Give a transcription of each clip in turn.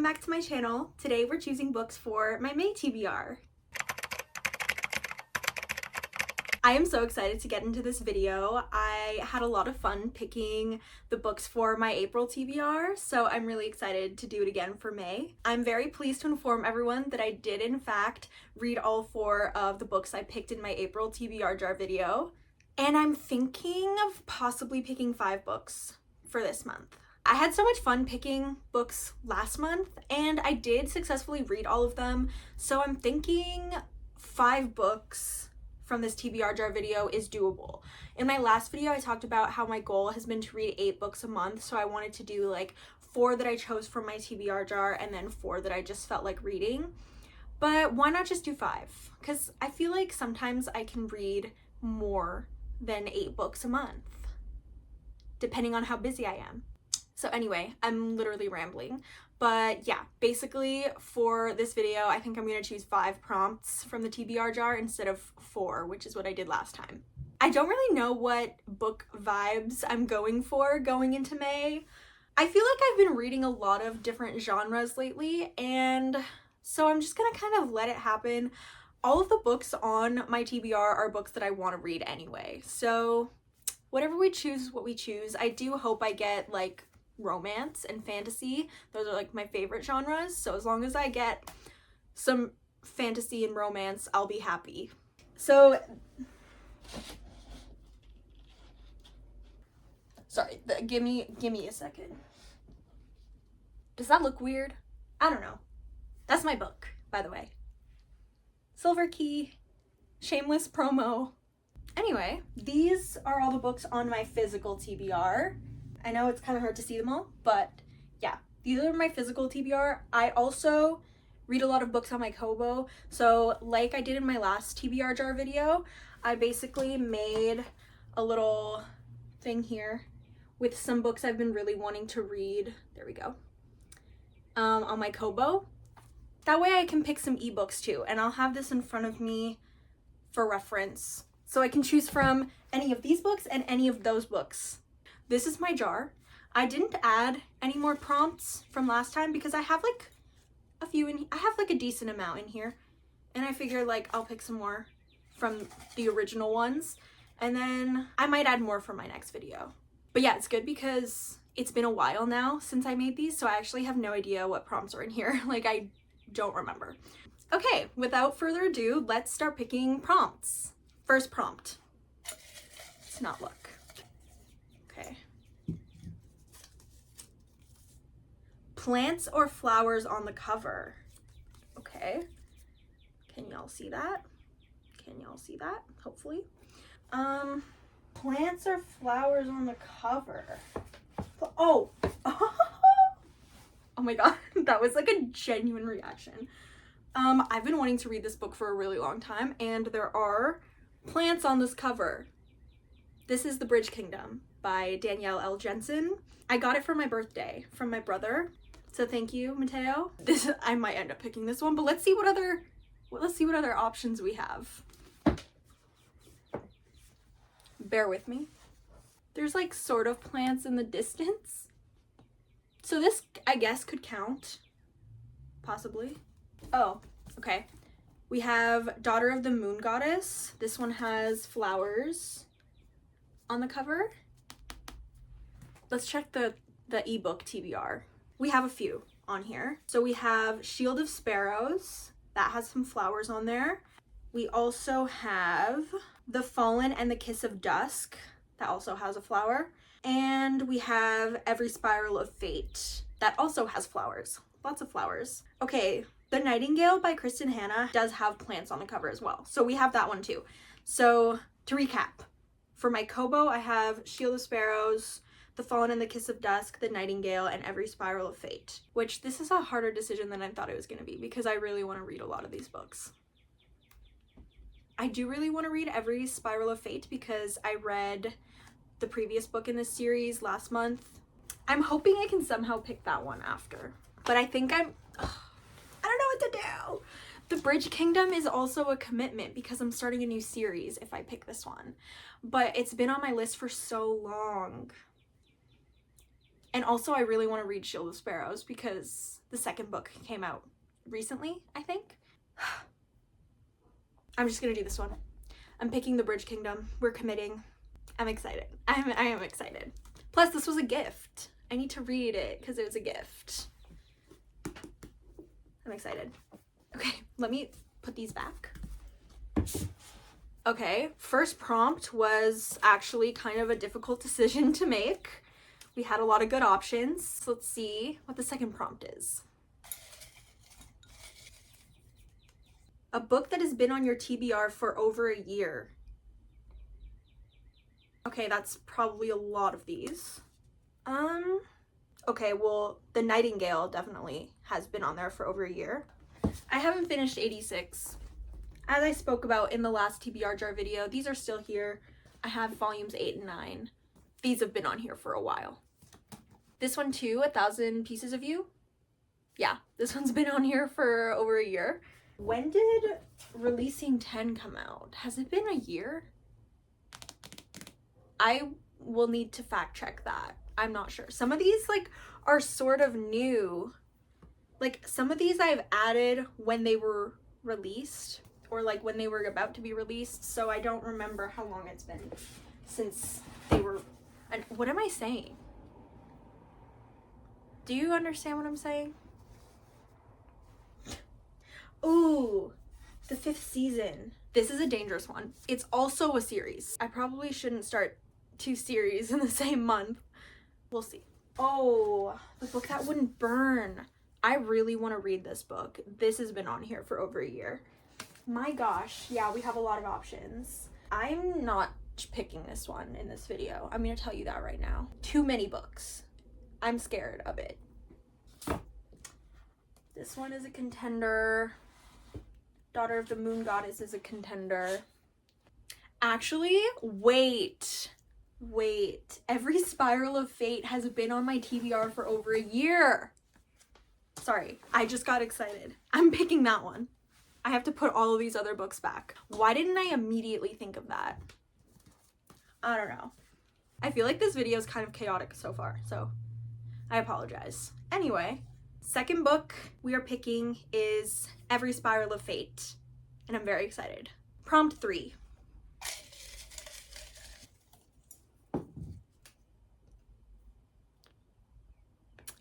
welcome back to my channel. Today we're choosing books for my May TBR. I am so excited to get into this video. I had a lot of fun picking the books for my April TBR, so I'm really excited to do it again for May. I'm very pleased to inform everyone that I did in fact read all 4 of the books I picked in my April TBR jar video, and I'm thinking of possibly picking 5 books for this month. I had so much fun picking books last month, and I did successfully read all of them, so I'm thinking 5 books from this TBR jar video is doable. In my last video, I talked about how my goal has been to read 8 books a month, so I wanted to do like 4 that I chose from my TBR jar and then 4 that I just felt like reading. But why not just do 5? Because I feel like sometimes I can read more than 8 books a month, depending on how busy I am. So anyway, I'm literally rambling, but yeah, basically for this video, I think I'm gonna choose 5 prompts from the TBR jar instead of 4, which is what I did last time. I don't really know what book vibes I'm going for going into May. I feel like I've been reading a lot of different genres lately, and so I'm just gonna kind of let it happen. All of the books on my TBR are books that I want to read anyway, so whatever we choose is what we choose. I do hope I get like romance and fantasy. Those are like my favorite genres, so as long as I get some fantasy and romance, I'll be happy. So sorry, give me a second. Does that look weird? I don't know. That's my book, by the way. Silver Key, shameless promo. Anyway, these are all the books on my physical TBR. I know it's kind of hard to see them all, but yeah, these are my physical TBR. I also read a lot of books on my Kobo, so like I did in my last TBR jar video, I basically made a little thing here with some books I've been really wanting to read. There we go. On my Kobo. That way I can pick some ebooks too, and I'll have this in front of me for reference, so I can choose from any of these books and any of those books. This is my jar. I didn't add any more prompts from last time because I have like a few I have like a decent amount in here, and I figured like I'll pick some more from the original ones, and then I might add more for my next video. But yeah, it's good because it's been a while now since I made these, so I actually have no idea what prompts are in here. Like, I don't remember. Okay, without further ado, let's start picking prompts. First prompt. Let's not look. Okay. Plants or flowers on the cover. Okay. Can y'all see that? Can y'all see that? Hopefully. Plants or flowers on the cover. Oh. Oh my god, that was like a genuine reaction. I've been wanting to read this book for a really long time, and there are plants on this cover. This is The Bridge Kingdom by Danielle L. Jensen. I got it for my birthday from my brother, so thank you, Mateo. I might end up picking this one, but let's see what other options we have. Bear with me. There's like sort of plants in the distance. So this, I guess, could count. Possibly. Oh, okay. We have Daughter of the Moon Goddess. This one has flowers on the cover. Let's check the ebook TBR. We have a few on here. So we have Shield of Sparrows. That has some flowers on there. We also have The Fallen and the Kiss of Dusk. That also has a flower. And we have Every Spiral of Fate. That also has flowers. Lots of flowers. Okay, The Nightingale by Kristen Hanna does have plants on the cover as well. So we have that one too. So to recap, for my Kobo, I have Shield of Sparrows, The Fallen and the Kiss of Dusk, The Nightingale, and Every Spiral of Fate. Which this is a harder decision than I thought it was going to be because I really want to read a lot of these books. I do really want to read Every Spiral of Fate because I read the previous book in this series last month. I'm hoping I can somehow pick that one after. But I think I don't know what to do. The Bridge Kingdom is also a commitment because I'm starting a new series if I pick this one. But it's been on my list for so long. And also I really want to read Shield of Sparrows because the second book came out recently, I think. I'm just gonna do this one. I'm picking The Bridge Kingdom. We're committing. I'm excited. I am excited. Plus, this was a gift. I need to read it because it was a gift. I'm excited. Okay, let me put these back. Okay, first prompt was actually kind of a difficult decision to make. We had a lot of good options. So let's see what the second prompt is. A book that has been on your TBR for over a year. Okay, that's probably a lot of these. Okay, well, The Nightingale definitely has been on there for over a year. I haven't finished 86. As I spoke about in the last TBR jar video, these are still here. I have volumes 8 and 9. These have been on here for a while. This one too, 1,000 Pieces of You. Yeah, this one's been on here for over a year. When did Releasing 10 come out? Has it been a year? I will need to fact check that. I'm not sure. Some of these like are sort of new. Like some of these I've added when they were released or like when they were about to be released. So I don't remember how long it's been since they were. And what am I saying? Do you understand what I'm saying? Ooh, the 5th season. This is a dangerous one. It's also a series. I probably shouldn't start 2 series in the same month. We'll see. Oh, the book that wouldn't burn. I really want to read this book. This has been on here for over a year. My gosh, yeah, we have a lot of options. I'm not picking this one in this video. I'm gonna tell you that right now. Too many books. I'm scared of it. This one is a contender. Daughter of the Moon Goddess is a contender. Actually, wait. Every Spiral of Fate has been on my TBR for over a year. Sorry, I just got excited. I'm picking that one. I have to put all of these other books back. Why didn't I immediately think of that? I don't know. I feel like this video is kind of chaotic so far, so I apologize. Anyway, second book we are picking is Every Spiral of Fate, and I'm very excited. Prompt 3.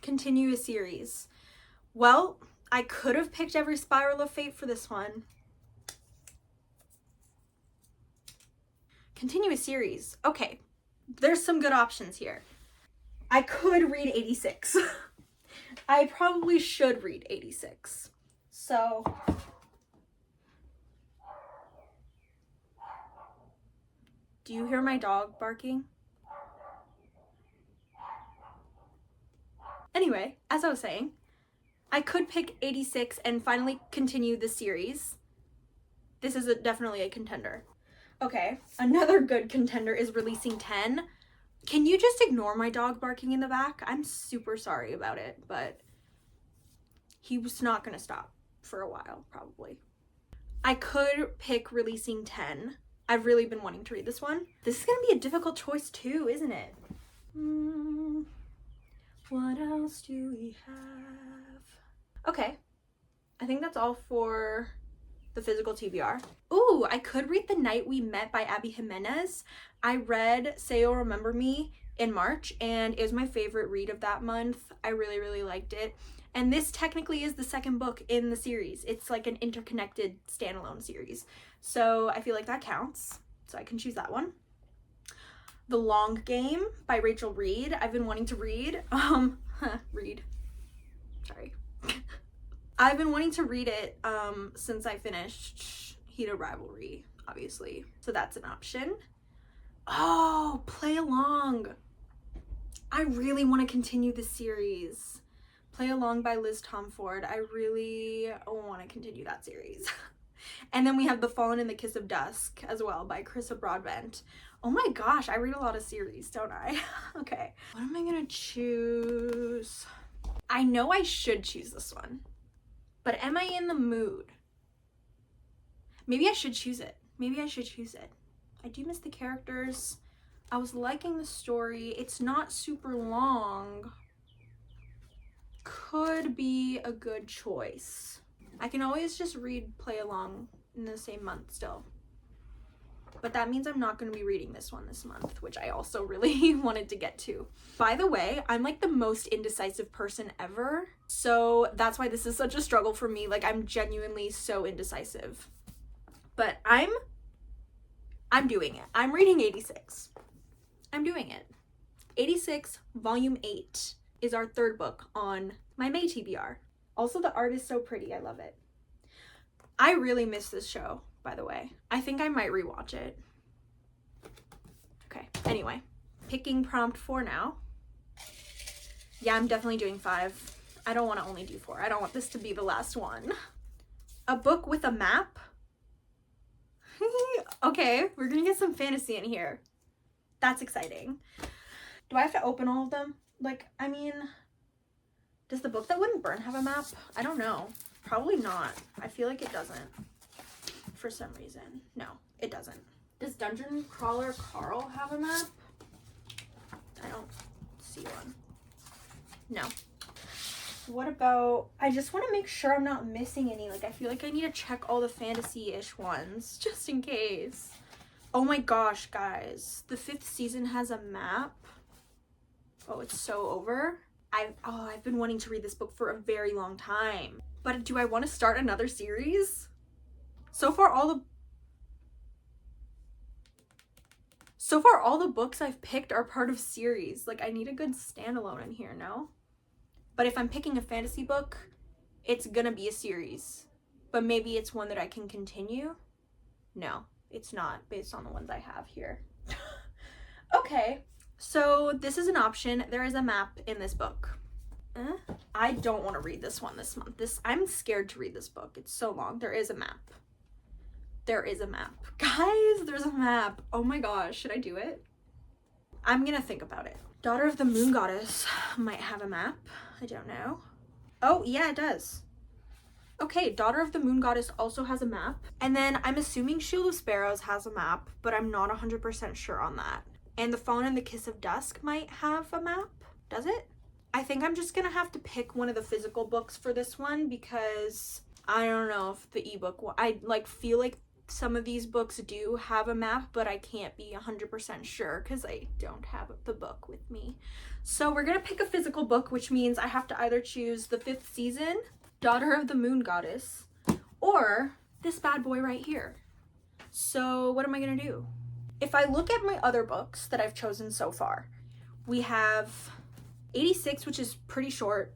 Continue a series. Well, I could have picked Every Spiral of Fate for this one. Continue a series. Okay, there's some good options here. I could read 86. I probably should read 86. So do you hear my dog barking? Anyway, as I was saying, I could pick 86 and finally continue the series. This is definitely a contender. Okay, another good contender is Releasing 10. Can you just ignore my dog barking in the back? I'm super sorry about it, but he was not gonna stop for a while, probably. I could pick Releasing 10. I've really been wanting to read this one. This is gonna be a difficult choice too, isn't it? What else do we have? Okay, I think that's all for the physical TBR. Ooh, I could read The Night We Met by Abby Jimenez. I read Say You'll Remember Me in March, and it was my favorite read of that month. I really, really liked it. And this technically is the second book in the series. It's like an interconnected standalone series. So I feel like that counts. So I can choose that one. The Long Game by Rachel Reed. I've been wanting to read. Sorry. I've been wanting to read it since I finished Heat of Rivalry, obviously. So that's an option. Oh, Play Along. I really want to continue the series. Play Along by Liz Tomford. I really want to continue that series. And then we have The Fallen in the Kiss of Dusk as well by Carissa Broadbent. Oh my gosh, I read a lot of series, don't I? Okay, what am I gonna choose? I know I should choose this one, but am I in the mood? Maybe I should choose it. I do miss the characters. I was liking the story. It's not super long. Could be a good choice. I can always just read Play Along in the same month still. But that means I'm not going to be reading this one this month, which I also really wanted to get to. By the way, I'm like the most indecisive person ever. So that's why this is such a struggle for me. Like, I'm genuinely so indecisive. But I'm doing it. I'm reading 86. I'm doing it. 86 Volume 8 is our third book on my May TBR. Also, the art is so pretty. I love it. I really miss this show, by the way. I think I might rewatch it. Okay, anyway. Picking prompt 4 now. Yeah, I'm definitely doing 5. I don't want to only do 4. I don't want this to be the last one. A book with a map? Okay, we're gonna get some fantasy in here. That's exciting. Do I have to open all of them? Like, I mean, does the book that wouldn't burn have a map? I don't know. Probably not. I feel like it doesn't. For some reason. No, it doesn't. Does Dungeon Crawler Carl have a map? I don't see one. No. What about, I just want to make sure I'm not missing any. Like, I feel like I need to check all the fantasy-ish ones, just in case. Oh my gosh, guys. The 5th season has a map. Oh, it's so over. I've been wanting to read this book for a very long time. But do I want to start another series? So far, all the books I've picked are part of series. Like, I need a good standalone in here, no? But if I'm picking a fantasy book, it's gonna be a series. But maybe it's one that I can continue? No, it's not, based on the ones I have here. Okay, so this is an option. There is a map in this book. I don't want to read this one this month. I'm scared to read this book. It's so long. There is a map. There is a map. Guys, there's a map. Oh my gosh, should I do it? I'm gonna think about it. Daughter of the Moon Goddess might have a map. I don't know. Oh, yeah, it does. Okay, Daughter of the Moon Goddess also has a map. And then I'm assuming Shield of Sparrows has a map, but I'm not 100% sure on that. And The Fawn and the Kiss of Dusk might have a map. Does it? I think I'm just gonna have to pick one of the physical books for this one because I don't know if the ebook one, I feel like some of these books do have a map, but I can't be 100% sure because I don't have the book with me. So we're gonna pick a physical book, which means I have to either choose the 5th season, Daughter of the Moon Goddess, or this bad boy right here. So what am I gonna do? If I look at my other books that I've chosen so far, we have 86, which is pretty short,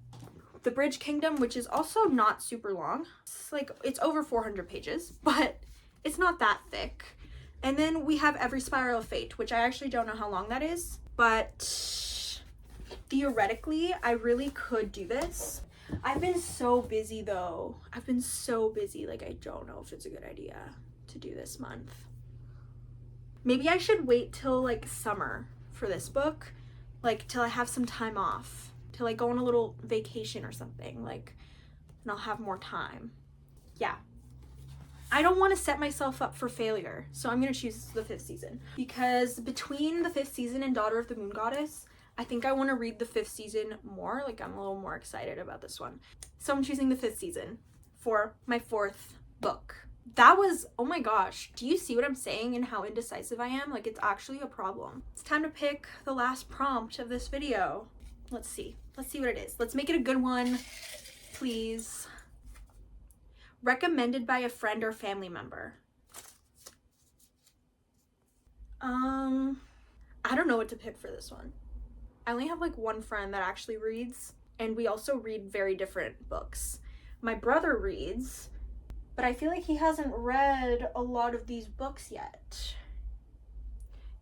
The Bridge Kingdom, which is also not super long. It's over 400 pages, but it's not that thick. And then we have Every Spiral of Fate, which I actually don't know how long that is, but theoretically, I really could do this. I've been so busy though. I've been so busy, like I don't know if it's a good idea to do this month. Maybe I should wait till like summer for this book, like till I have some time off, till I go on a little vacation or something, like, and I'll have more time. Yeah. I don't want to set myself up for failure, so I'm going to choose the 5th season. Because between the 5th season and Daughter of the Moon Goddess, I think I want to read the 5th season more. Like, I'm a little more excited about this one. So I'm choosing the 5th season for my 4th book. That was, oh my gosh, do you see what I'm saying and how indecisive I am? Like, it's actually a problem. It's time to pick the last prompt of this video. Let's see what it is. Let's make it a good one, please. Recommended by a friend or family member. I don't know what to pick for this one. I only have like one friend that actually reads, and we also read very different books. My brother reads, but I feel like he hasn't read a lot of these books yet.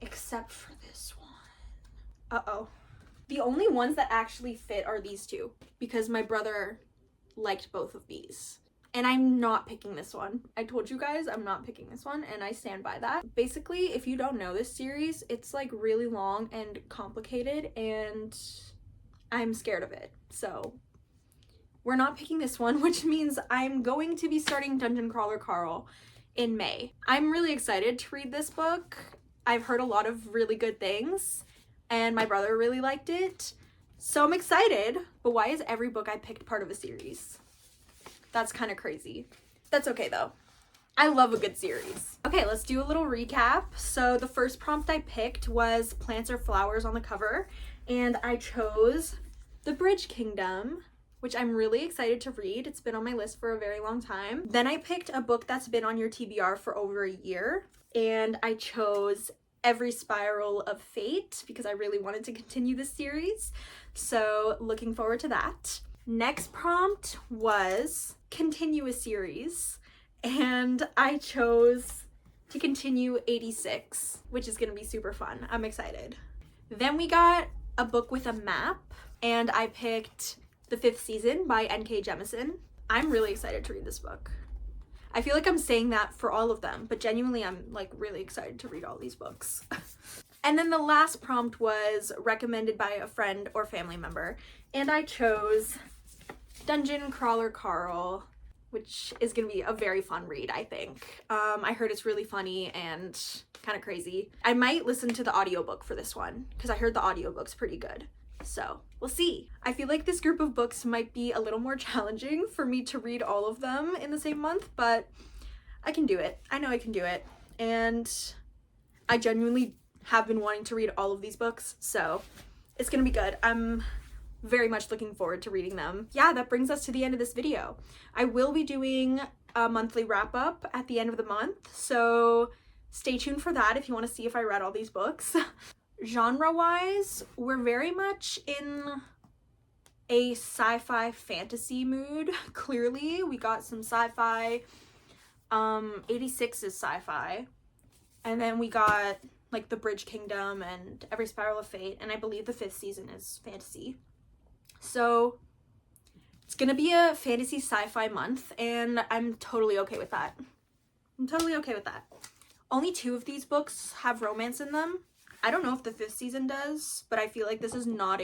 Except for this one. Uh-oh. The only ones that actually fit are these two, because my brother liked both of these. And I'm not picking this one. I told you guys I'm not picking this one, and I stand by that. Basically, if you don't know this series, it's like really long and complicated, and I'm scared of it. So we're not picking this one, which means I'm going to be starting Dungeon Crawler Carl in May. I'm really excited to read this book. I've heard a lot of really good things, and my brother really liked it. So I'm excited, but why is every book I picked part of a series? That's kind of crazy. That's okay though. I love a good series. Okay, let's do a little recap. So the first prompt I picked was plants or flowers on the cover, and I chose The Bridge Kingdom, which I'm really excited to read. It's been on my list for a very long time. Then I picked a book that's been on your TBR for over a year, and I chose Every Spiral of Fate because I really wanted to continue this series. So looking forward to that. Next prompt was continue a series, and I chose to continue 86, which is gonna be super fun. I'm excited. Then we got a book with a map, and I picked The Fifth Season by N.K. Jemisin. I'm really excited to read this book. I feel like I'm saying that for all of them, but genuinely I'm like really excited to read all these books. And then the last prompt was recommended by a friend or family member, and I chose Dungeon Crawler Carl, which is gonna be a very fun read, I think. I heard it's really funny and kind of crazy. I might listen to the audiobook for this one because I heard the audiobook's pretty good. So we'll see. I feel like this group of books might be a little more challenging for me to read all of them in the same month, but I can do it. I know I can do it. And I genuinely have been wanting to read all of these books, so it's gonna be good. I'm very much looking forward to reading them. Yeah, that brings us to the end of this video. I will be doing a monthly wrap up at the end of the month, so stay tuned for that if you want to see if I read all these books. Genre-wise, we're very much in a sci-fi fantasy mood. Clearly, we got some sci-fi. 86 is sci-fi, and then we got like The Bridge Kingdom and Every Spiral of Fate, and I believe The Fifth Season is fantasy. So it's gonna be a fantasy sci-fi month, and I'm totally okay with that. I'm totally okay with that. Only 2 of these books have romance in them. I don't know if The Fifth Season does, but I feel like this is not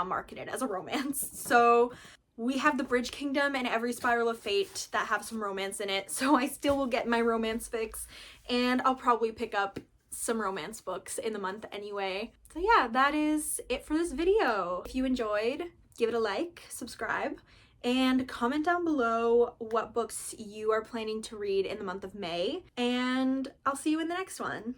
marketed as a romance. So we have The Bridge Kingdom and Every Spiral of Fate that have some romance in it, so I still will get my romance fix, and I'll probably pick up some romance books in the month anyway. So yeah, that is it for this video. If you enjoyed, give it a like, subscribe, and comment down below what books you are planning to read in the month of May, and I'll see you in the next one.